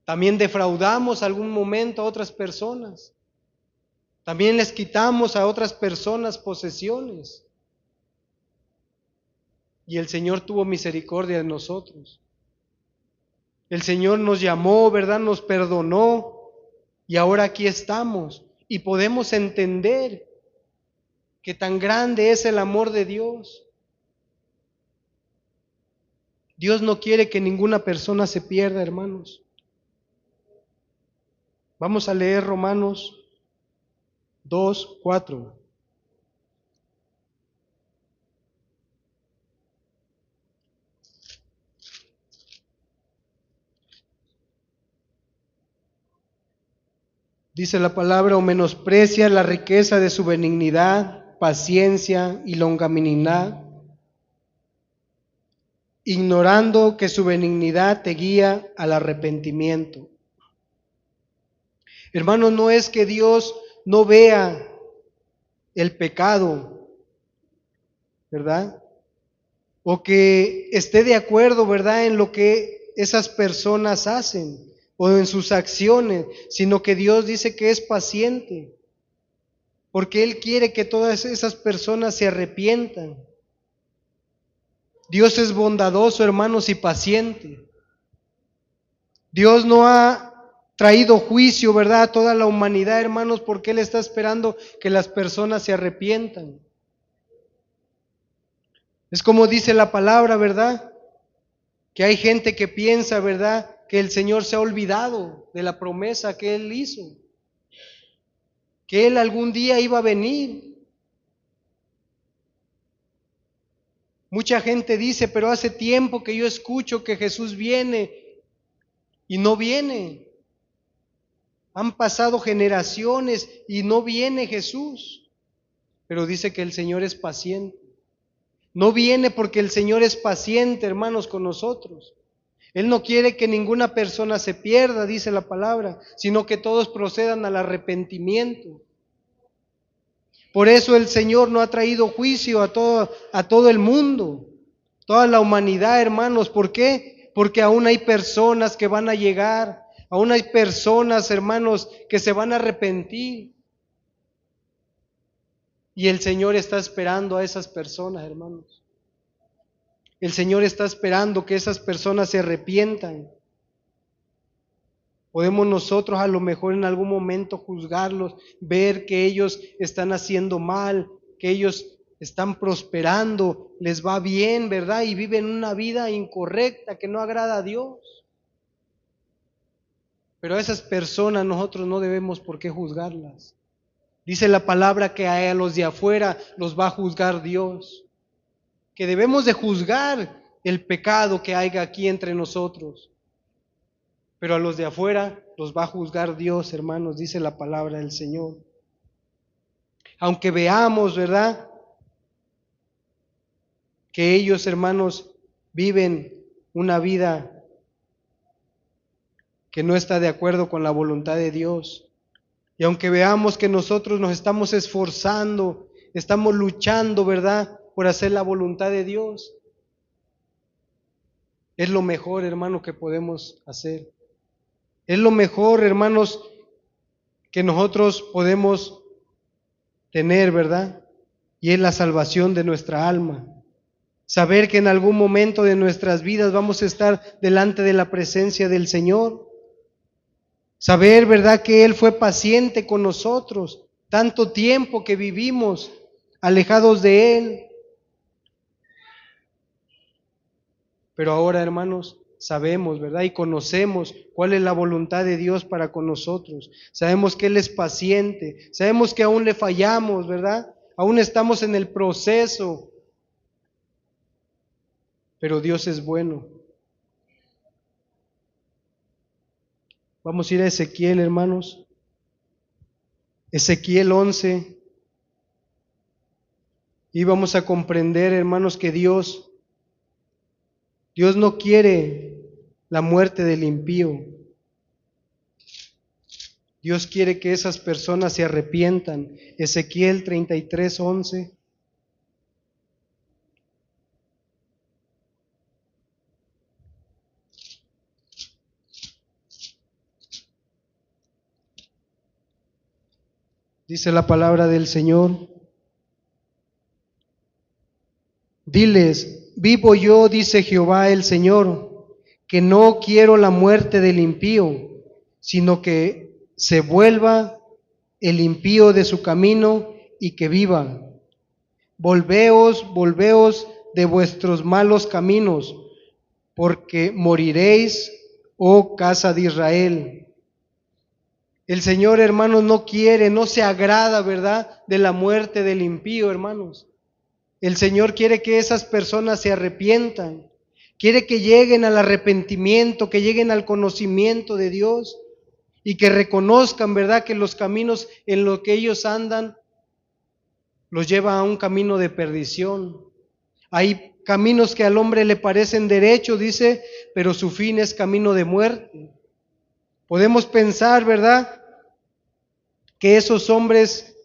También defraudamos algún momento a otras personas. También les quitamos a otras personas posesiones. Y el Señor tuvo misericordia de nosotros. El Señor nos llamó, ¿verdad? Nos perdonó. Y ahora aquí estamos. Y podemos entender que tan grande es el amor de Dios. Dios no quiere que ninguna persona se pierda, hermanos. Vamos a leer Romanos 2:4. Dice la palabra: o menosprecia la riqueza de su benignidad, paciencia y longanimidad, ignorando que su benignidad te guía al arrepentimiento. Hermanos, no es que Dios no vea el pecado, ¿verdad? O que esté de acuerdo, ¿verdad?, en lo que esas personas hacen o en sus acciones, sino que Dios dice que es paciente, porque Él quiere que todas esas personas se arrepientan. Dios es bondadoso, hermanos, y paciente. Dios no ha traído juicio, ¿verdad?, a toda la humanidad, hermanos, porque Él está esperando que las personas se arrepientan. Es como dice la palabra, ¿verdad?, que hay gente que piensa, ¿verdad?, que el Señor se ha olvidado de la promesa que Él hizo, que Él algún día iba a venir. Mucha gente dice, pero hace tiempo que yo escucho que Jesús viene y no viene. Han pasado generaciones y no viene Jesús. Pero dice que el Señor es paciente. No viene porque el Señor es paciente, hermanos, con nosotros. Él no quiere que ninguna persona se pierda, dice la palabra, sino que todos procedan al arrepentimiento. Por eso el Señor no ha traído juicio a todo el mundo, toda la humanidad, hermanos. ¿Por qué? Porque aún hay personas que van a llegar, aún hay personas, hermanos, que se van a arrepentir. Y el Señor está esperando a esas personas, hermanos. El Señor está esperando que esas personas se arrepientan. Podemos nosotros a lo mejor en algún momento juzgarlos, ver que ellos están haciendo mal, que ellos están prosperando, les va bien, ¿verdad? Y viven una vida incorrecta que no agrada a Dios. Pero a esas personas nosotros no debemos por qué juzgarlas. Dice la palabra que a los de afuera los va a juzgar Dios, que debemos de juzgar el pecado que haya aquí entre nosotros. Pero a los de afuera los va a juzgar Dios, hermanos, dice la palabra del Señor. Aunque veamos, ¿verdad?, que ellos, hermanos, viven una vida que no está de acuerdo con la voluntad de Dios. Y aunque veamos que nosotros nos estamos esforzando, estamos luchando, ¿verdad?, por hacer la voluntad de Dios, es lo mejor, hermano, que podemos hacer. Es lo mejor, hermanos, que nosotros podemos tener, ¿verdad? Y es la salvación de nuestra alma. Saber que en algún momento de nuestras vidas vamos a estar delante de la presencia del Señor. Saber, ¿verdad?, que Él fue paciente con nosotros, tanto tiempo que vivimos alejados de Él. Pero ahora, hermanos, sabemos, ¿verdad?, y conocemos cuál es la voluntad de Dios para con nosotros. Sabemos que Él es paciente, sabemos que aún le fallamos, ¿verdad? Aún estamos en el proceso, pero Dios es bueno. Vamos a ir a Ezequiel, hermanos. Ezequiel 11. Y vamos a comprender, hermanos, que Dios no quiere la muerte del impío. Dios quiere que esas personas se arrepientan. Ezequiel 33:11. Dice la palabra del Señor: diles, vivo yo, dice Jehová el Señor, que no quiero la muerte del impío, sino que se vuelva el impío de su camino y que viva. Volveos de vuestros malos caminos, porque moriréis, oh casa de Israel. El Señor, hermanos, no quiere, no se agrada, ¿verdad?, de la muerte del impío, hermanos. El Señor quiere que esas personas se arrepientan, quiere que lleguen al arrepentimiento, que lleguen al conocimiento de Dios y que reconozcan, ¿verdad?, que los caminos en los que ellos andan los lleva a un camino de perdición. Hay caminos que al hombre le parecen derechos, dice, pero su fin es camino de muerte. Podemos pensar, ¿verdad?, que esos hombres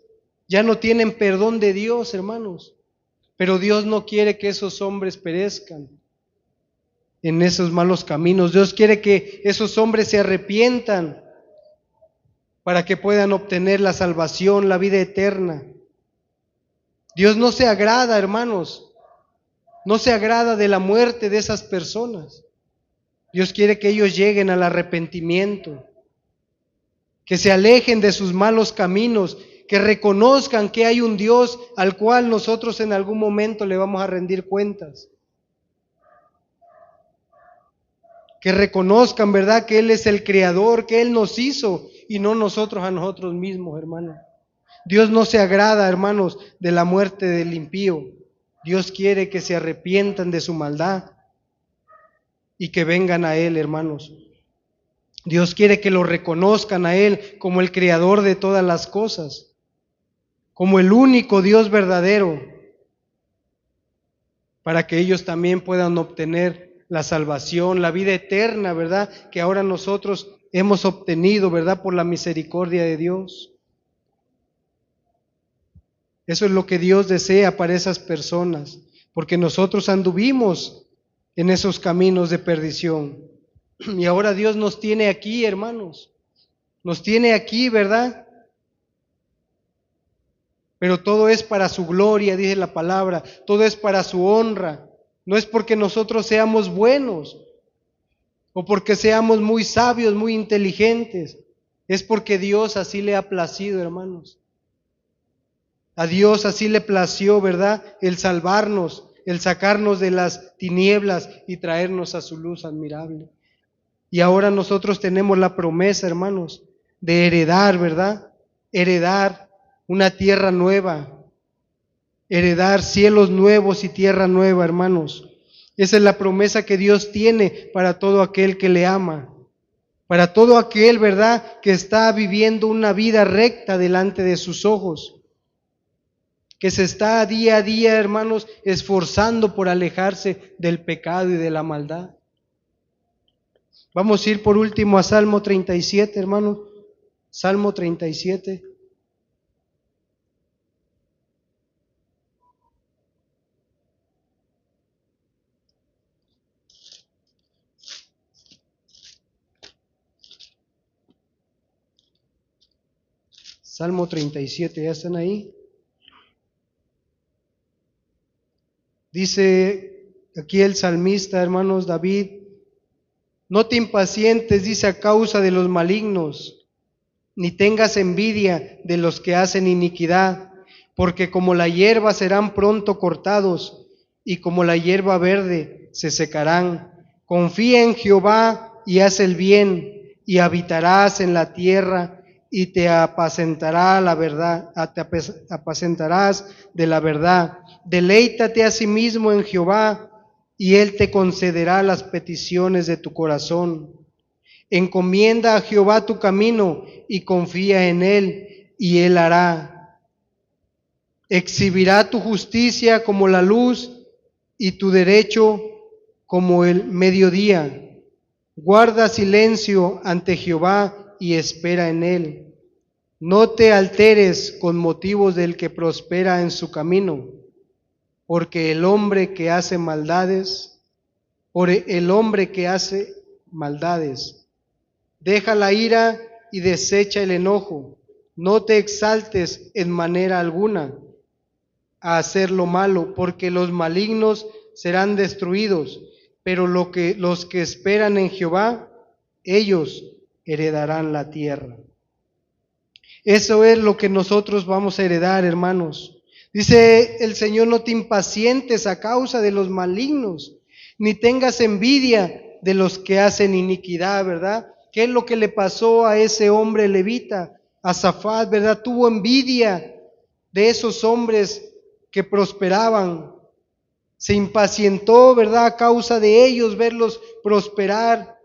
ya no tienen perdón de Dios, hermanos, pero Dios no quiere que esos hombres perezcan en esos malos caminos. Dios quiere que esos hombres se arrepientan para que puedan obtener la salvación, la vida eterna. Dios no se agrada, hermanos, no se agrada de la muerte de esas personas. Dios quiere que ellos lleguen al arrepentimiento, que se alejen de sus malos caminos, que reconozcan que hay un Dios al cual nosotros en algún momento le vamos a rendir cuentas. Que reconozcan, ¿verdad?, que Él es el Creador, que Él nos hizo y no nosotros a nosotros mismos, hermanos. Dios no se agrada, hermanos, de la muerte del impío. Dios quiere que se arrepientan de su maldad y que vengan a Él, hermanos. Dios quiere que lo reconozcan a Él como el Creador de todas las cosas, como el único Dios verdadero, para que ellos también puedan obtener la salvación, la vida eterna, ¿verdad?, que ahora nosotros hemos obtenido, ¿verdad?, por la misericordia de Dios. Eso es lo que Dios desea para esas personas, porque nosotros anduvimos en esos caminos de perdición. Y ahora Dios nos tiene aquí, hermanos, nos tiene aquí, ¿verdad? Pero todo es para su gloria, dice la palabra, todo es para su honra. No es porque nosotros seamos buenos o porque seamos muy sabios, muy inteligentes, es porque Dios así le ha placido, hermanos. A Dios así le plació, ¿verdad?, el salvarnos, el sacarnos de las tinieblas y traernos a su luz admirable. Y ahora nosotros tenemos la promesa, hermanos, de heredar, ¿verdad? Heredar una tierra nueva, heredar cielos nuevos y tierra nueva, hermanos. Esa es la promesa que Dios tiene para todo aquel que le ama, para todo aquel, ¿verdad?, que está viviendo una vida recta delante de sus ojos, que se está día a día, hermanos, esforzando por alejarse del pecado y de la maldad. Vamos a ir por último a Salmo 37, hermanos. Salmo 37. Salmo 37, ¿ya están ahí? Dice aquí el salmista, hermanos, David: no te impacientes, dice, a causa de los malignos, ni tengas envidia de los que hacen iniquidad, porque como la hierba serán pronto cortados, y como la hierba verde se secarán. Confía en Jehová y haz el bien, y habitarás en la tierra, y te apacentará la verdad, te apacentarás de la verdad. Deleítate a sí mismo en Jehová, y Él te concederá las peticiones de tu corazón. Encomienda a Jehová tu camino y confía en Él, y Él hará. Exhibirá tu justicia como la luz y tu derecho como el mediodía. Guarda silencio ante Jehová y espera en Él. No te alteres con motivos del que prospera en su camino, porque el hombre que hace maldades, deja la ira y desecha el enojo. No te exaltes en manera alguna a hacer lo malo, porque los malignos serán destruidos, pero los que esperan en Jehová, ellos heredarán la tierra. Eso es lo que nosotros vamos a heredar, hermanos. Dice el Señor: no te impacientes a causa de los malignos, ni tengas envidia de los que hacen iniquidad, ¿verdad? ¿Qué es lo que le pasó a ese hombre levita? A Zafat, ¿verdad? Tuvo envidia de esos hombres que prosperaban. Se impacientó, ¿verdad? A causa de ellos, verlos prosperar.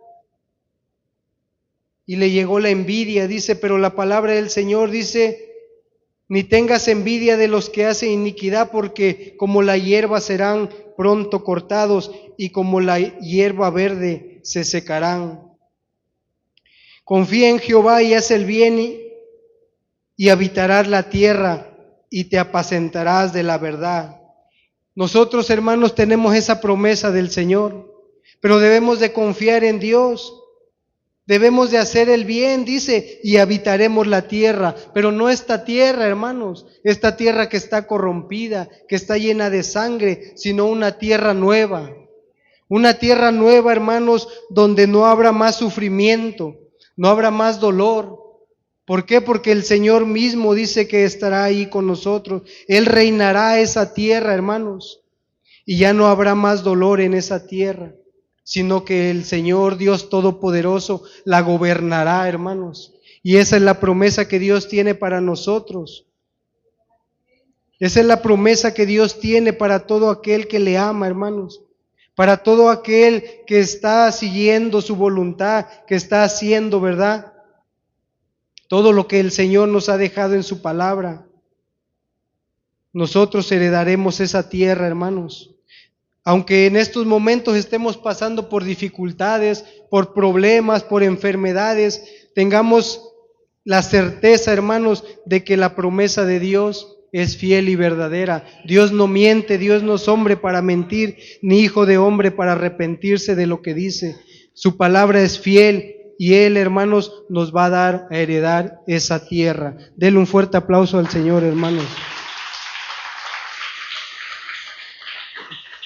Y le llegó la envidia, dice, pero la palabra del Señor dice, ni tengas envidia de los que hacen iniquidad, porque como la hierba serán pronto cortados y como la hierba verde se secarán. Confía en Jehová y haz el bien y habitarás la tierra y te apacentarás de la verdad. Nosotros, hermanos, tenemos esa promesa del Señor, pero debemos de confiar en Dios. Debemos de hacer el bien, dice, y habitaremos la tierra, pero no esta tierra, hermanos, esta tierra que está corrompida, que está llena de sangre, sino una tierra nueva, hermanos, donde no habrá más sufrimiento, no habrá más dolor. ¿Por qué? Porque el Señor mismo dice que estará ahí con nosotros. Él reinará esa tierra, hermanos, y ya no habrá más dolor en esa tierra, sino que el Señor Dios Todopoderoso la gobernará, hermanos. Y esa es la promesa que Dios tiene para nosotros. Esa es la promesa que Dios tiene para todo aquel que le ama, hermanos. Para todo aquel que está siguiendo su voluntad, que está haciendo, ¿verdad? Todo lo que el Señor nos ha dejado en su palabra. Nosotros heredaremos esa tierra, hermanos. Aunque en estos momentos estemos pasando por dificultades, por problemas, por enfermedades, tengamos la certeza, hermanos, de que la promesa de Dios es fiel y verdadera. Dios no miente, Dios no es hombre para mentir, ni hijo de hombre para arrepentirse de lo que dice. Su palabra es fiel y Él, hermanos, nos va a dar a heredar esa tierra. Denle un fuerte aplauso al Señor, hermanos.